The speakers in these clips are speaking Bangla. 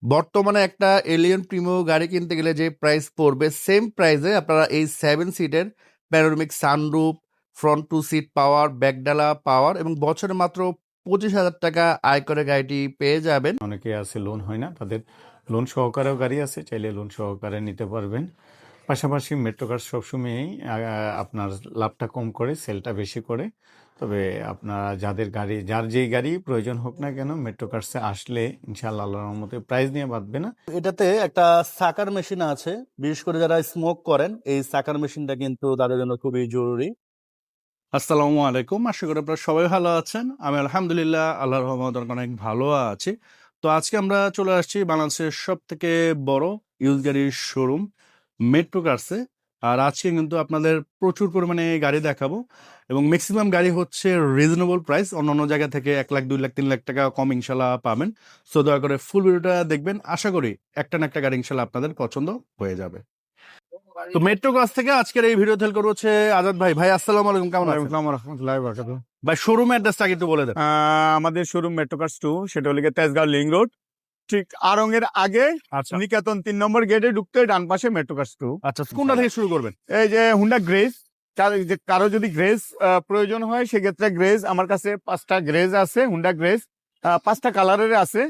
বর্তমানে একটা এলিয়ন প্রিমিও গাড়ি কিনতে গেলে যে প্রাইস পড়বে সেম প্রাইসে আপনারা এই 7 সিটের panoramic sunroof, front two seat power, ব্যাকডালা পাওয়ার এবং বছরে মাত্র 25,000 টাকা আয় করে গাড়িটি পেয়ে যাবেন। অনেকে আছে লোন হয় না, তাদের লোন সহকারেও গাড়ি আছে, চাইলে লোন সহকারে নিতে পারবেন। পাশাপাশি মেট্রো কার সবসময়ই আপনার লাভটা কম করে, সেলটা বেশি করে। তবে আপনারা যাদের গাড়ি, যার যেই গাড়ি প্রয়োজন হোক না কেন, মেট্রো কার্সে আসলে ইনশাআল্লাহ আল্লাহর রহমতে প্রাইস নিয়ে বাঁধবে না। এটাতে একটা সাকার মেশিন আছে, বিশেষ করে যারা স্মোক করেন এই সাকার মেশিনটা কিন্তু তাদের জন্য খুবই জরুরি। আসসালামু আলাইকুম, আশা করি আপনারা সবাই ভালো আছেন। আমি আলহামদুলিল্লাহ আল্লাহর রহমতে অনেক ভালো আছি। তো আজকে আমরা চলে আসছি বাংলাদেশের সব থেকে বড় ইউজ গাড়ির শোরুম মেট্রো কার্সে। আর আজকে কিন্তু আপনাদের প্রচুর পরিমাণে গাড়ি দেখাবো এবং ম্যাক্সিমাম গাড়ি হচ্ছে রিজনেবল প্রাইস, অন্যান্য জায়গা থেকে 1 লাখ 2 লাখ 3 লাখ টাকা কম ইনশাল্লাহ পাবেন। সো দয়া করে ফুল ভিডিওটা দেখবেন, আশা করি একটা না একটা গাড়ি ইনশাল্লাহ আপনাদের পছন্দ হয়ে যাবে। তো মেট্রো কার্স থেকে আজকের এই ভিডিও হেল্প করবো হচ্ছে আজাদ ভাই। ভাই আসসালামু আলাইকুম, কেমন আছেন? আসসালামু রহমতুল্লাহি ওয়া বারাকাতুহু। ভাই শোরুম অ্যাড্রেসটা একটু বলে দেন। আমাদের শোরুম মেট্রো কার্স 2, সেটা হলো তেজগাঁও লিং রোড, ঠিক আড়ং-এর আগে আচ্ছা নিকেতন 3 নম্বর গেটে ঢুকতে ডান পাশে মেট্রো কার্স 2। আচ্ছা, কোনটা থেকে শুরু করবেন? এই যে হুন্ডা গ্রেস, কারো যদি গ্রেস প্রয়োজন হয় সেক্ষেত্রে গ্রেস আমার কাছে 5টা গ্রেস আছে, হুন্ডা গ্রেস 5টা কালারের আছে।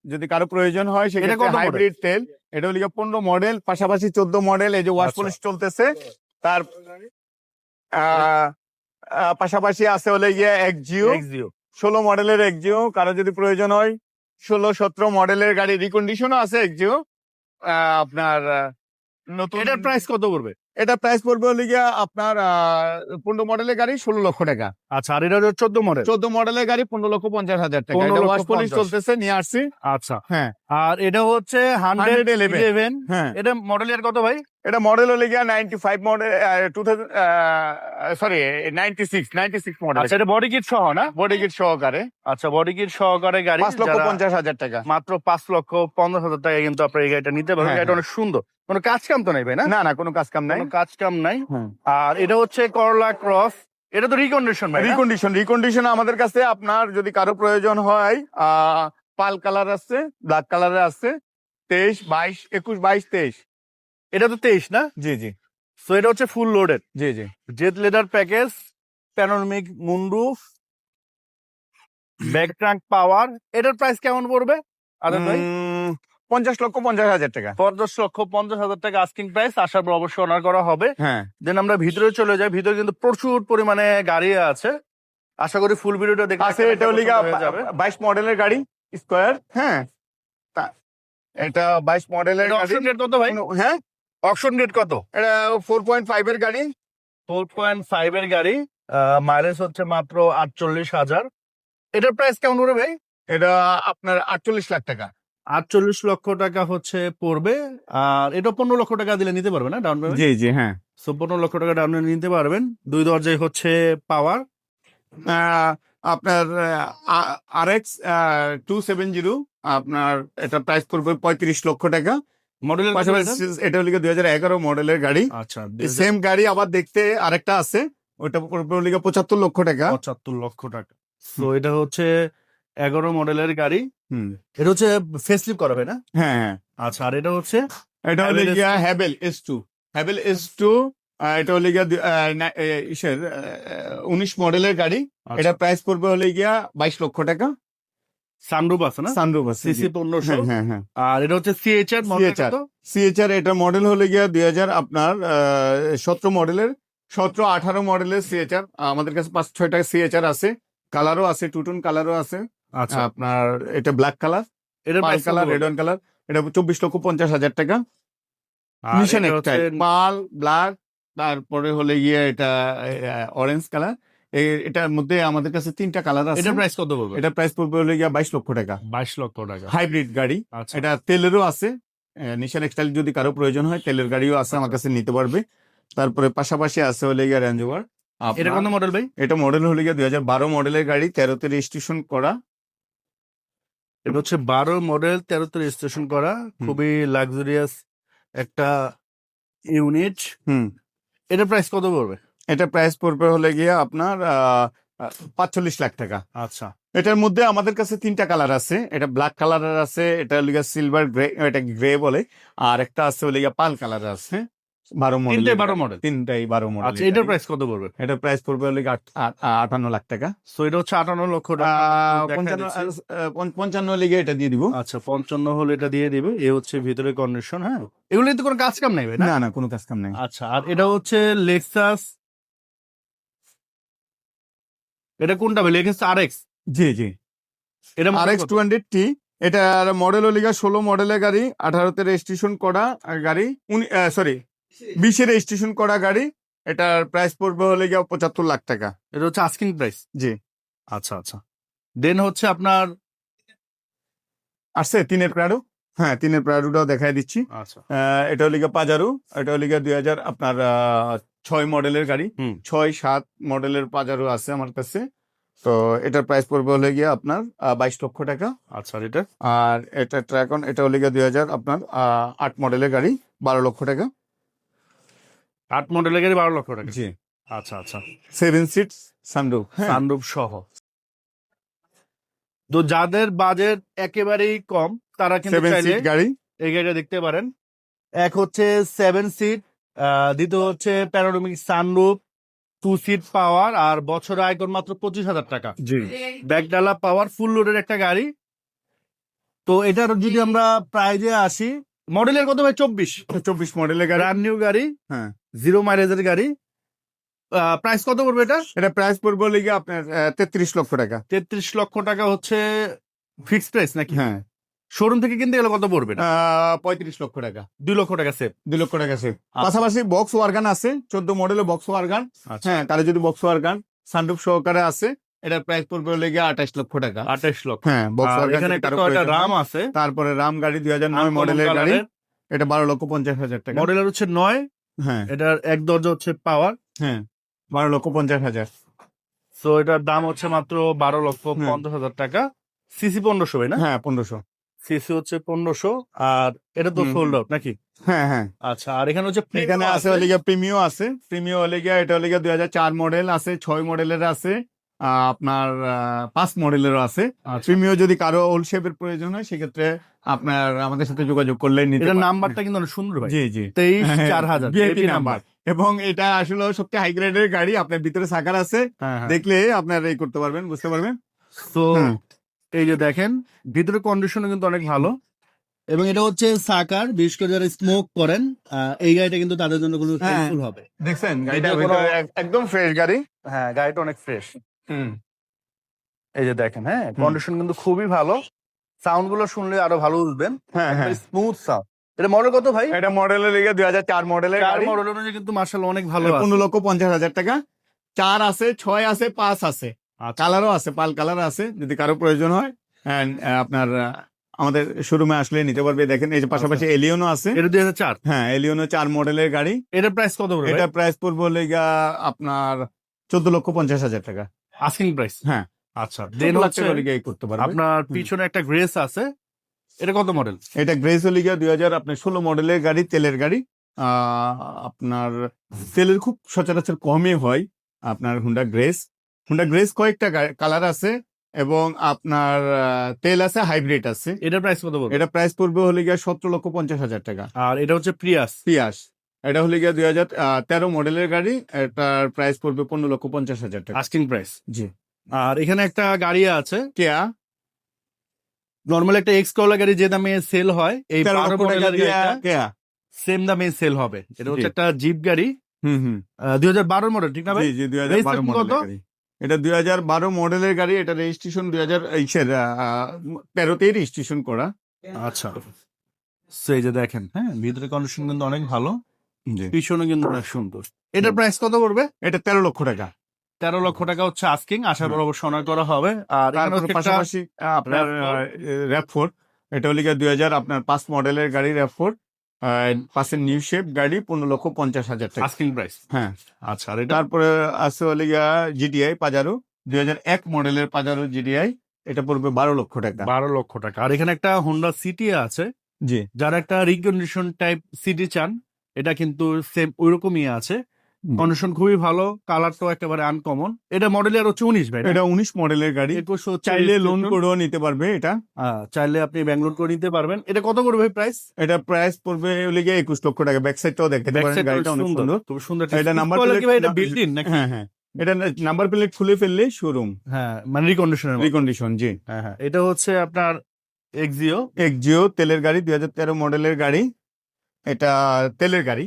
যদি কারো প্রয়োজন হয় এটা সেক্ষেত্রে কত মডেল? হাইব্রিড তেল, এটা হলো 15 মডেল, পাশাপাশি 14 মডেল, এই যে ওয়াশ আচ্ছা। পলিশ চলতেছে। তার পাশাপাশি আছে হলে গিয়ে এক্সজিও, এক্সিও 16 মডেলের এক্সজিও, কারো যদি প্রয়োজন হয় 16-17 মডেলের গাড়ি রিকন্ডিশনও আছে এক্সজিও। আপনার নতুন এটার প্রাইস কত পড়বে? এটা প্রাইস পড়বে হলে গিয়া আপনার 15 মডেলের গাড়ি 16 লক্ষ টাকা। আচ্ছা, আর এটা হচ্ছে 14 মডেল। 14 মডেলের গাড়ি 15,50,000 টাকা। 15 এটা লক্ষ ওয়াশ পলিশ 50। চলতেছে, নিয়ে আসছি। আচ্ছা, হ্যাঁ, আর এটা হচ্ছে 111। হ্যাঁ, এটা মডেল ইয়ার কত ভাই? এটা মডেল হলে গিয়া 95 মডেল, 2000 সরি 96 মডেল। আচ্ছা, এটা বডি কিট সহ না? বডি কিট সহকারে আচ্ছা, বডি কিট সহকারে গাড়ি 5,50,000 টাকা। মাত্র 5,50,000 টাকা কিন্তু আপনার এই গাড়িটা নিতে পারবেন। হ্যাঁ, এটা অনেক সুন্দর, কোনো কাজ কাম তো নাই ভাই না? না না, কোনো কাজ কাম নাই। কোনো কাজ কাম নাই। হ্যাঁ। আর এটা হচ্ছে করলা ক্রস, এটা তো রিকন্ডিশন ভাই না? রিকন্ডিশন আমাদের কাছে আপনার যদি কারো প্রয়োজন হয় পাল কালার আছে, ব্ল্যাক কালারে আছে, 23, 22, 21, 22, 23। এটা তো 23 না? জি জি সো এটা হচ্ছে ফুল লোডেড জি জি। Z leather package, panoramic moonroof, back trunk power. এটার প্রাইস কেমন পড়বে আদার ভাই? 50,50,000 টাকা। 50,50,000 টাকা আস্কিং প্রাইস, আসার পর অবশ্যই অনার করা হবে। হ্যাঁ, দেন আমরা ভিতরে চলে যাই। ভিতরে কিন্তু প্রচুর পরিমাণে গাড়ি আছে, আশা করি ফুল ভিডিওটা দেখলে আছে। এটা হলো হয়ে যাবে। 22 মডেলের গাড়ি স্কোয়ার। হ্যাঁ, এটা 22 মডেলের গাড়ি। অপশন রেট কত ভাই? হ্যাঁ, অপশন রেট কত? এটা 4.5 এর গাড়ি। 4.5 এর গাড়ি, মাইলেজ হচ্ছে মাত্র 48,000। এটার প্রাইস কেমন পড়বে ভাই? এটা আপনার 48 লাখ টাকা। 48 লক্ষ টাকা হচ্ছে পড়বে। আর এটা 15 লক্ষ টাকা দিলে নিতে পারবে না ডাউন পেমেন্ট? জি জি, হ্যাঁ। সো 15 লক্ষ টাকা ডাউন পেমেন্ট নিতে পারবেন। 2 দরজায় হচ্ছে পাওয়ার। আপনার RX 270, আপনার এটা প্রাইস পড়বে 35 লক্ষ টাকা। মডেলের পাশাপাশি এটা হলো 2011 মডেলের গাড়ি। আচ্ছা, সেম গাড়ি আবার দেখতে আরেকটা আছে, ওইটা পড়বে হলো 75 লক্ষ টাকা। 75 লক্ষ টাকা। সো এটা হচ্ছে 11 মডেলের গাড়ি। হুম, এটা হচ্ছে ফেসলিফট করা হয় না? হ্যাঁ হ্যাঁ। আচ্ছা, আর এটা হচ্ছে এটা হলো Havel গিয়া হ্যাভেল S2। হ্যাভেল S2, এটা হলো গিয়া ইসের 19 মডেলের গাড়ি। এটা প্রাইস পড়বে হলো গিয়া 22 লক্ষ টাকা। সানরুফ আছে না? সানরুফ আছে। সিসি 1500। হ্যাঁ হ্যাঁ। আর এটা হচ্ছে সিএইচআর মডেল কত? সিএইচআর এটা মডেল হলো গিয়া 2000 আপনার 17 মডেলের, 17-18 মডেলের সিএইচআর। আমাদের কাছে 5-6টা সিএইচআর আছে, কালারও আছে, টুটুন কালারও আছে। আচ্ছা, আপনার এটা ব্ল্যাক কালার, এটা পাল কালার, রেড ওয়ান কালার। এটা 24,50,000 টাকা। নিশান একটা পাল ব্ল্যাক, তারপরে হলে গিয়ে এটা অরেঞ্জ কালার। এটার মধ্যে আমাদের কাছে 3টা কালার আছে। এটা প্রাইস কত পড়বে? এটা প্রাইস পড়বে হলে গিয়া 22 লক্ষ টাকা। 22 লক্ষ টাকা। হাইব্রিড গাড়ি। আচ্ছা, এটা তেলেরও আছে। নিশান এক্সটাইল যদি কারো প্রয়োজন হয় তেলের গাড়িও আছে, আমার কাছে নিতে পারবে। তারপরে পাশাপাশি আছে হলে গিয়া রেঞ্জ রোভার। এটা কোন মডেল ভাই? এটা মডেল হলে গিয়া 2012 মডেলের গাড়ি, 13তে রেজিস্ট্রেশন করা। এটা হচ্ছে 12 মডেল, 13তে রেজিস্ট্রেশন করা, খুবই লাক্সারিয়াস একটা ইউনিট। হুম, এটার প্রাইস কত পড়বে? এটা প্রাইস পড়বে হলে গিয়া আপনার 45 লাখ টাকা। আচ্ছা, এটার মধ্যে আমাদের কাছে 3টা কালার আছে। এটা ব্ল্যাক কালারের আছে, এটা লিগা সিলভার গ্রে, এটা গ্রে বলে, আর একটা আছে লিগা পাল কালারের আছে। 12 মডেল, তিনটাই 12 মডেল। 3টাই 12 মডেল। আচ্ছা, এটার প্রাইস কত পড়বে? এটার প্রাইস পড়বে লিগা 58 লাখ টাকা। সো এটা হচ্ছে 58 লক্ষ টাকা। 55 লিগে এটা দিয়ে দিব। আচ্ছা, 55 হলে এটা দিয়ে দিবে। এ হচ্ছে ভিতরে কন্ডিশন। হ্যাঁ, এগুলো তো কোনো কাজ কাম নাই ভাই, না? না না, কোনো কাজ কাম নাই। আচ্ছা, আর এটা হচ্ছে লেক্সাস, এটা কোনটা ভাই? Lexus RX. জি জি, এটা RX 200T। এটার মডেল লিগা 16 মডেলের গাড়ি, 18তে রেজিস্ট্রেশন করা গাড়ি, সরি 20-এ রেজিস্ট্রেশন করা গাড়ি। এটার প্রাইস পড়বে হলে গিয়ে 75 লাখ টাকা। এটা হচ্ছে আস্কিং প্রাইস। জি। আচ্ছা আচ্ছা, দেন হচ্ছে আপনার আসছে 3-এর প্রাডো। হ্যাঁ, 3-এর প্রাডোটাও দেখাই দিচ্ছি। আচ্ছা এটা হলিগা পাজারো, এটা হলিগা 2000 আপনার 6 মডেলের গাড়ি। 6-7 মডেলের পাজারো আছে আমার কাছে। তো এটার প্রাইস পড়বে হলে গিয়ে আপনার 22 লক্ষ টাকা। আচ্ছা, আর এটা আর এটা ট্র্যাকন, এটা হলিগা 2000 আপনার 8 মডেলের গাড়ি, 12 লক্ষ টাকা। 8 মডেলের গাড়ি 12 লক্ষ টাকা। জি। আচ্ছা আচ্ছা, 7 সিটস সানরুফ। সানরুফ সহ। তো যাদের বাজেট একেবারেই কম তারা কিন্তু 7 চাইলে সিট গাড়ি। এই গাড়িটা দেখতে পারেন। এক হচ্ছে 7 সিট, দ্বিতীয় হচ্ছে প্যানোরামিক সানরুফ, 2 সিট পাওয়ার, আর বছরে আয়কর মাত্র 25,000 টাকা। জি। ব্যাকডালা পাওয়ার, ফুল লোডের একটা গাড়ি। তো এটার যদি আমরা প্রাইজে আসি, মডেলের কত ভাই? 24 মডেলের গাড়ি। ব্র্যান্ড নিউ গাড়ি, হ্যাঁ, 0 মাইলেজের গাড়ি। প্রাইস কত পড়বে এটা? এটা প্রাইস পড়বে হলে গিয়ে আপনার 33 লক্ষ টাকা। 33 লক্ষ টাকা হচ্ছে ফিক্সড প্রাইস নাকি? হ্যাঁ, শোরুম থেকে কিনতে গেলে কত পড়বে? 35 লক্ষ টাকা। 2 লক্ষ টাকা সেভ। 2 লক্ষ টাকা সেভ। পাশাপাশি বক্স ওয়ার্গান আছে, 14 মডেলের বক্স ওয়ার্গান। আচ্ছা, হ্যাঁ, কারো যদি বক্স ওয়ার্গান সানরুফ সহকারে আছে, এটার প্রাইস পড়বে হলে গিয়ে 28 লক্ষ টাকা। 28 লক্ষ। হ্যাঁ, বক্স আর ওয়ার্গান এখানে একটা রাম আছে, তারপরে রাম গাড়ি 2009 মডেলের গাড়ি, এটা 12,50,000 টাকা। মডেলের হচ্ছে 9। হ্যাঁ এটার এক দরজা হচ্ছে পাওয়ার। হ্যাঁ, 12,50,000। সো এটার দাম হচ্ছে মাত্র 12,50,000 টাকা। সিসি 1500 ভাই, না? হ্যাঁ, 1500। সিসি হচ্ছে 1500। আর এটা তো সোল্ড আউট নাকি? হ্যাঁ হ্যাঁ, আচ্ছা, আর এখানে হচ্ছে এখানে আছে হলে গিয়ে প্রিমিও আছে। প্রিমিও হলে গিয়ে এটা হলে গিয়ে 2004 মডেল আছে, 6 মডেলের আছে, আপনার 5 মডেলেরও আছে। প্রিমিও যদি কারো ওল্ড শেপের প্রয়োজন হয় সেক্ষেত্রে আপনার আমাদের সাথে যোগাযোগ করলে নিতে এটার পারবেন। নাম্বারটা কিন্তু অনেক সুন্দর ভাই। জি জি, 23,4000 ভিআইপি নাম্বার। এবং এটা আসলে সবচেয়ে হাই গ্রেডের গাড়ি। আপনার ভিতরে সাকার আছে, দেখলে আপনার এই করতে পারবেন, বুঝতে পারবেন। তো এই যে দেখেন, ভিতরে কন্ডিশন কিন্তু অনেক ভালো। এবং এটা হচ্ছে সাকার, বিশেষ করে যারা স্মোক করেন, এই গাড়িটা কিন্তু তাদের জন্য কোনো হেল্পফুল হবে। দেখছেন গাড়িটা ভিতরে কোনো- একদম ফ্রেশ গাড়ি। হ্যাঁ, গাড়িটা অনেক ফ্রেশ। এই যে দেখেন, হ্যাঁ, কন্ডিশন কিন্তু খুবই ভালো। সাউন্ড গুলো শুনলে আরো ভালো বুঝবেন। হ্যাঁ হ্যাঁ, স্মুথ সাউন্ড। এটা মডেল কত ভাই? এটা মডেলের লেগে 2004 মডেলের 4 গাড়ি। মডেল অনুযায়ী কিন্তু মার্শাল অনেক ভালো আছে। 15,50,000 টাকা। 4 আছে, 6 আছে, 5 আছে, আচ্ছা। কালারও আছে, পাল কালার আছে, যদি কারো প্রয়োজন হয়। আপনার আমাদের শোরুমে আসলে নিতে পারবে। দেখেন এই যে পাশাপাশি এলিয়নও আছে। এটা 2004। হ্যাঁ, এলিয়নও 4 মডেলের গাড়ি। এটার প্রাইস কত পড়বে? এটা প্রাইস পড়বে লেগা আপনার 14,50,000 টাকা। Asking price. হ্যাঁ, আচ্ছা, দেন হচ্ছে করতে পারবে। আপনার পিছনে একটা গ্রেস আছে, এটা কত মডেল? এটা গ্রেস লিগা 2016 মডেলের গাড়ি, তেলের গাড়ি। আপনার তেলের খুব সচরাচর কমই হয় আপনার হুন্ডা গ্রেস কয়েকটা কালার আছে, এবং আপনার তেল আছে, হাইব্রিড আছে। এটার প্রাইস কত পড়বে? এটা প্রাইস পড়বে হলে গিয়া 17,50,000 টাকা। আর এটা হচ্ছে প্রিয়াস। এটা হলে গিয়া 2013 মডেলের গাড়ি, এটার প্রাইস পড়বে 15,50,000 টাকা। Asking price. জি। আর এখানে একটা গাড়ি আছে, কেয়া, নরমাল একটা এক্স করলা গাড়ি যে দামে সেল হয়, এই 13 লক্ষ টাকা দিয়া কেয়া। সেম দামে সেল হবে। এটা হচ্ছে জি। একটা জিপ গাড়ি, হুম 2012 মডেল, ঠিক না ভাই? জি জি, 2012 মডেলের গাড়ি। এটা 2012 মডেলের গাড়ি। এটা রেজিস্ট্রেশন 2013তেই রেজিস্ট্রেশন করা। আচ্ছা, এই যে দেখেন, হ্যাঁ, ভিতরে কন্ডিশন কিন্তু অনেক ভালো, জি। পিছনে কিন্তু অনেক সুন্দর। এটার প্রাইস কত পড়বে? এটা 13 লক্ষ টাকা। 13 লক্ষ টাকা হচ্ছে আস্কিং, আশা করা সময় করা হবে। আর এখানে তারপর হচ্ছে একটা পাশাপাশি আপনার RAV4, এটা হলো 2000 আপনার 5 মডেলের গাড়ি RAV4, পাশের নিউ শেপ গাড়ি, 15,50,000 টাকা আস্কিং প্রাইস। হ্যাঁ। আচ্ছা, আর এটা তারপরে আছে হলো GTI পাজারো, 2001 মডেলের পাজারো GTI, এটা পড়বে 12 লক্ষ টাকা। 12 লক্ষ টাকা। আর এখানে একটা হোন্ডা সিটি আছে, জি। যারা একটা রিকন্ডিশন টাইপ সিটি চান, এটা কিন্তু সেম ওইরকমই আছে। কন্ডিশন খুবই ভালো, কালারটাও একেবারে আনকমন। এটা মডেলের হচ্ছে 19 ভাই, এটা 19 মডেলের গাড়ি, 21 হচ্ছে চাইলে লোন registration। করেও নিতে পারবে এটা। চাইলে আপনি ব্যাঙ্গলোর করে নিতে পারবেন। এটা কত করবে ভাই প্রাইস? এটা প্রাইস পড়বে হলে গিয়ে 21 লক্ষ টাকা। ব্যাক সাইডটাও দেখতে পারেন, গাড়িটা অনেক সুন্দর। খুব সুন্দর। এটা নাম্বার কি ভাই, এটা প্লেট, বিল্ট ইন নাকি? হ্যাঁ হ্যাঁ, এটা নাম্বার প্লেট খুলে ফেললে শোরুম, হ্যাঁ, মানে রিকন্ডিশনের। রিকন্ডিশন। জি হ্যাঁ হ্যাঁ, এটা হচ্ছে আপনার এক্সিও। এক্সিও তেলের গাড়ি, 2013 মডেলের গাড়ি। এটা তেলের গাড়ি,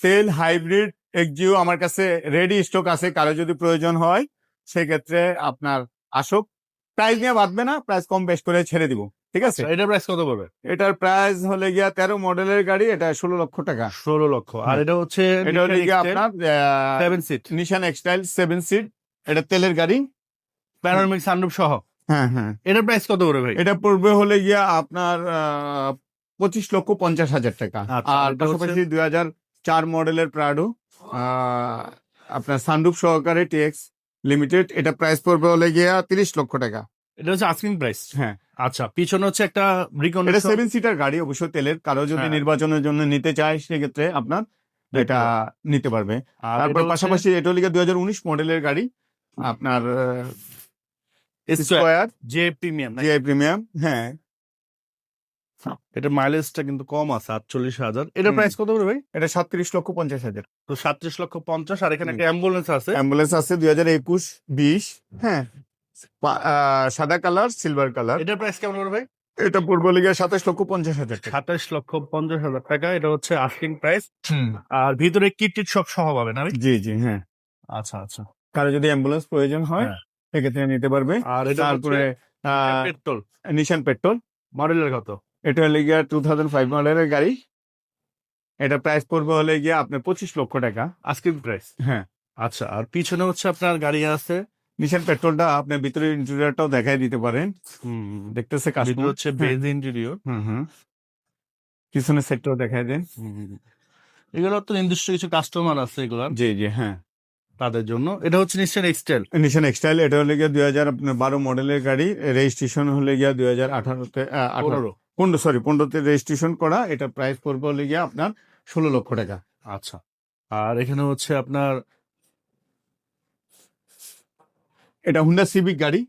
তেল হাইব্রিড এক্সিও আমার কাছে রেডি স্টক আছে, কারো যদি প্রয়োজন হয় সেক্ষেত্রে আপনার আসুক। প্রাইস নিয়ে বাঁধবে না, প্রাইস কম বেশ করে ছেড়ে দিব, ঠিক আছে? এটা প্রাইস কত পড়বে? এটার প্রাইস হলে গিয়া 13 মডেলের গাড়ি, এটা 16 লক্ষ টাকা। 16 লক্ষ। আর হ্যাঁ। এটা হচ্ছে এটা হলে গিয়া আপনার 7 সিট নিশান এক্সটাইল 7 সিট, এটা তেলের গাড়ি, প্যানোরামিক সানরুফ সহ। হ্যাঁ হ্যাঁ। এটার প্রাইস কত পড়বে ভাই? এটা পড়বে হলে গিয়া আপনার 25,50,000 টাকা। আচ্ছা, আর এটা হচ্ছে- পাশাপাশি 2004 মডেলের প্রাডো, আপনার সানরুফ সহকারে টিএক্স লিমিটেড, এটা প্রাইস পড়বে হলে গিয়া 30 লক্ষ টাকা। এটা হচ্ছে আস্কিং প্রাইস। হ্যাঁ, আচ্ছা, পিছনে হচ্ছে একটা এটা রিকন্ডিশন। 7 সিটার গাড়ি, অবশ্য তেলের। কারো যদি হ্যাঁ। নির্বাচনের জন্য নিতে চায় সেক্ষেত্রে আপনার এটা নিতে পারবে। আর তারপর পাশাপাশি এটা হলে 2019 মডেলের গাড়ি, আপনার square J premium. GI premium. হ্যাঁ, এটা মাইলেজটা কিন্তু কম আছে, 48,000। এটার প্রাইস কত পড়বে ভাই? এটা 37,50,000। তো 37,50,000। আর এখানে একটা অ্যাম্বুলেন্স আছে। অ্যাম্বুলেন্স আছে 2021-20। হ্যাঁ, সাদা কালার, সিলভার কালার। এটার প্রাইস কেমন পড়বে ভাই? এটা পূর্ব লিগে 27,50,000 টাকা। 27,50,000 টাকা। এটা হচ্ছে আস্কিং প্রাইস। আর ভিতরে কিট টিট সব সহ পাবে না ভাই? জি জি, হ্যাঁ। আচ্ছা আচ্ছা। কারো যদি অ্যাম্বুলেন্স প্রয়োজন হয় হ্যাঁ। সেক্ষেত্রে নিতে পারবে। আর এটা তারপরে পেট্রোল নিশান পেট্রোল, মডেলের কত? এটা হলে গিয়া 2005 মডেলের গাড়ি। এটা প্রাইস পড়বে হলে গিয়া আপনার 25 লক্ষ টাকা। Asking price. হ্যাঁ। আচ্ছা, আর পিছনে হচ্ছে আপনার গাড়ি আছে। নিশান পেট্রোলটা আপনার ভিতরে ইন্টেরিয়রটাও দেখাই দিতে পারেন, দেখতেছে ভিতরে কাস্টমার। হচ্ছে বেজ ইন্টেরিয়র। পিছনের সেটটাও দেখাই দেন। এগুলো তো নির্দিষ্ট কিছু কাস্টমার আছে এগুলার, জি জি, হ্যাঁ। তাদের জন্য। এটা হচ্ছে নিশ্চয় এক্সটেল। নিশান এক্সটাইল, এটা হলে গিয়া 2012 মডেলের গাড়ি। রেজিস্ট্রেশন হলে গিয়া 2018-তে 15তে রেজিস্ট্রেশন করা। এটা প্রাইস পড়বে হলে গিয়া আপনার 16 লক্ষ টাকা। আচ্ছা, আর এখানে হচ্ছে আপনার এটা হুন্ডা সিভিক গাড়ি,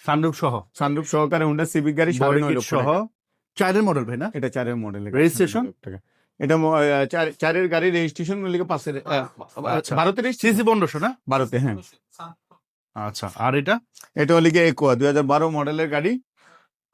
সানরুফ সহ, সানরুফ সহকারে হুন্ডা সিভিক গাড়ি, বডি 9.5 কিট লক্ষ সহ, টাকা। 4 মডেল ভাই না? এটা 4 মডেলের গাড়ি, Registration? 9 লক্ষ টাকা। এটা 4 গাড়ি রেজিস্ট্রেশন হলে গিয়া 5 আচ্ছা। ভারতের সিসি 1500 না? ভারতে, হ্যাঁ। আচ্ছা, আর এটা এটা হলে গিয়ে একোয়া 2012 মডেলের গাড়ি,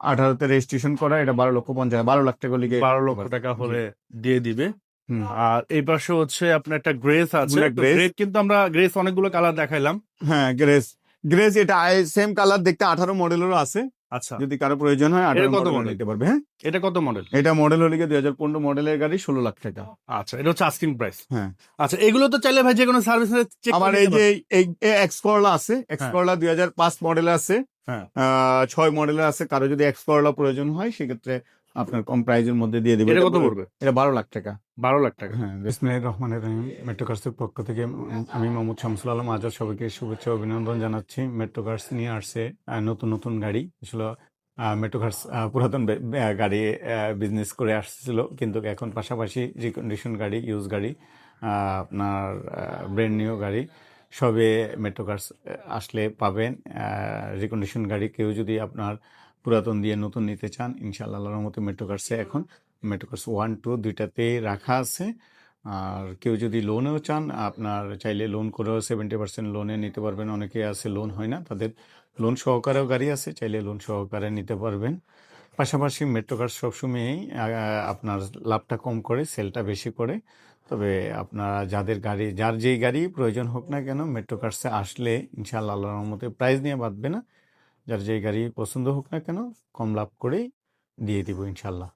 18তে রেজিস্ট্রেশন করা। এটা 12 লাখ টাকা হলে গিয়ে 12 লক্ষ টাকা হলে দিয়ে দিবে। হুম। আর এই পাশে হচ্ছে আপনার একটা গ্রেস আছে। Black Grace। গ্রেস কিন্তু আমরা গ্রেস অনেকগুলো কালার দেখাইলাম। হ্যাঁ, গ্রেস এটা সেম কালার দেখতে, 18 মডেলেরও আছে। আচ্ছা, যদি কারো প্রয়োজন হয় এটা 18 কত মডেল model? নিতে পারবে। হ্যাঁ, এটা কত মডেল? এটা মডেল হলে গিয়ে 2015 মডেলের গাড়ি, 16 লাখ টাকা। আচ্ছা, এটা হচ্ছে আস্কিং প্রাইস। হ্যাঁ। আচ্ছা, এগুলো তো চাইলে ভাই যে কোনো সার্ভিসে চেক আমার এই যে এক্স করলা আছে, এক্স হ্যাঁ। করলা 2005 মডেল আছে, হ্যাঁ। 6 মডেলের আছে। কারো যদি এক্স করলা প্রয়োজন হয় সেক্ষেত্রে আপনার কম প্রাইজের মধ্যে দিয়ে দিবে। এটা কত পড়বে? এটা 12 লাখ টাকা। 12 লাখ টাকা। হ্যাঁ। বিসমিল্লাহির রহমানির রহিম। মেট্রো কার্সের পক্ষ থেকে আমি মোহাম্মদ শামসুল আলম আজাদ সবাইকে শুভেচ্ছা ও অভিনন্দন জানাচ্ছি। মেট্রো কার্স নিয়ে আসছে নতুন নতুন গাড়ি। আসলে মেট্রো কার্স পুরাতন গাড়ি বিজনেস করে আসছিল, কিন্তু এখন পাশাপাশি রিকন্ডিশন গাড়ি, ইউজ গাড়ি, আপনার ব্র্যান্ড নিউ গাড়ি সবে মেট্রো কার্স আসলে পাবেন। রিকন্ডিশন গাড়ি কেউ যদি আপনার পুরাতন দিয়ে নতুন নিতে চান, ইনশাআল্লাহ আল্লাহর মতো মেট্রো কার্সে এখন মেট্রো কার্স 1, 2 দুইটাতেই রাখা আছে। আর কেউ যদি লোনেও চান, আপনার চাইলে লোন করেও 70% লোনে নিতে পারবেন। অনেকে আছে লোন হয় না, তাদের লোন সহকারেও গাড়ি আছে, চাইলে লোন সহকারে নিতে পারবেন। পাশাপাশি মেট্রো কার্স সবসময়ই আপনার লাভটা কম করে, সেলটা বেশি করে। তবে আপনারা যাদের গাড়ি, যার যেই গাড়ি প্রয়োজন হোক না কেন, মেট্রো কার্সে আসলে ইনশাআল্লাহ আল্লাহর রহমতে প্রাইস নিয়ে বাঁধবে না। যার যেই গাড়ি পছন্দ হোক না কেন, কম লাভ করেই দিয়ে দিব ইনশাআল্লাহ।